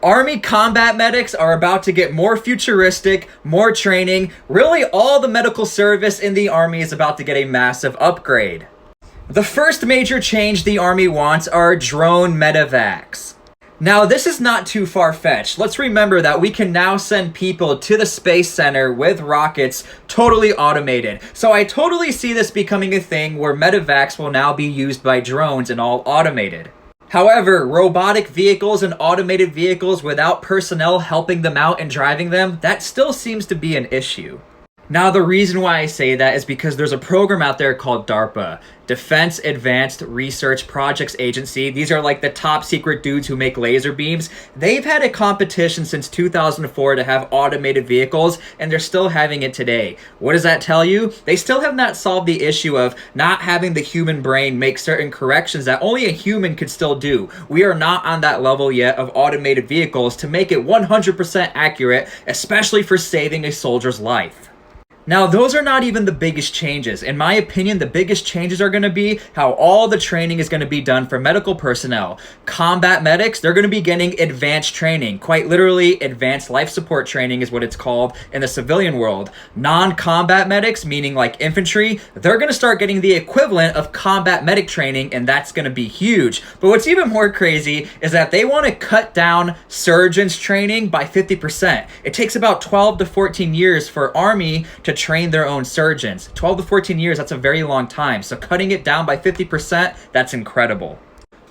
Army combat medics are about to get more futuristic, more training. Really, all the medical service in the Army is about to get a massive upgrade. The first major change the Army wants are drone medevacs. Now, this is not too far-fetched. Let's remember that we can now send people to the Space Center with rockets totally automated. So I totally see this becoming a thing where medevacs will now be used by drones and all automated. However, robotic vehicles and automated vehicles without personnel helping them out and driving them, that still seems to be an issue. Now, the reason why I say that is because there's a program out there called DARPA, Defense Advanced Research Projects Agency. These are like the top secret dudes who make laser beams. They've had a competition since 2004 to have automated vehicles, and they're still having it today. What does that tell you? They still have not solved the issue of not having the human brain make certain corrections that only a human could still do. We are not on that level yet of automated vehicles to make it 100% accurate, especially for saving a soldier's life. Now, those are not even the biggest changes. In my opinion, the biggest changes are going to be how all the training is going to be done for medical personnel. Combat medics, they're going to be getting advanced training. Quite literally, advanced life support training is what it's called in the civilian world. Non-combat medics, meaning like infantry, they're going to start getting the equivalent of combat medic training, and that's going to be huge. But what's even more crazy is that they want to cut down surgeons training by 50%. It takes about 12 to 14 years for Army to train their own surgeons. 12 to 14 years, that's a very long time. So cutting it down by 50%, that's incredible.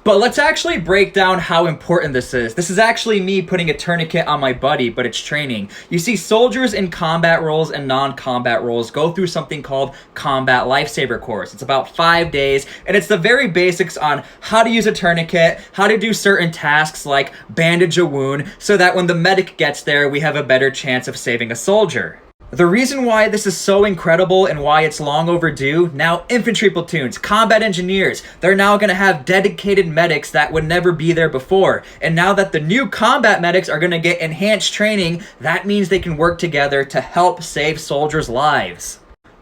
But let's actually break down how important this is. This is actually me putting a tourniquet on my buddy, but it's training. You see, soldiers in combat roles and non-combat roles go through something called Combat Lifesaver course. It's about 5 days, and it's the very basics on how to use a tourniquet, how to do certain tasks like bandage a wound, so that when the medic gets there, we have a better chance of saving a soldier. The reason why this is so incredible and why it's long overdue, now infantry platoons, combat engineers, they're now going to have dedicated medics that would never be there before. And now that the new combat medics are going to get enhanced training, that means they can work together to help save soldiers' lives.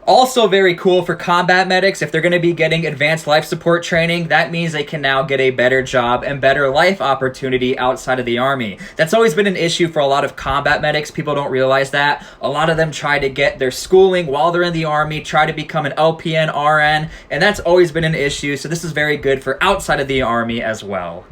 Also very cool for combat medics, if they're going to be getting advanced life support training, that means they can now get a better job and better life opportunity outside of the Army. That's always been an issue for a lot of combat medics. People don't realize that. A lot of them try to get their schooling while they're in the Army, try to become an LPN, RN, and that's always been an issue. So this is very good for outside of the Army as well.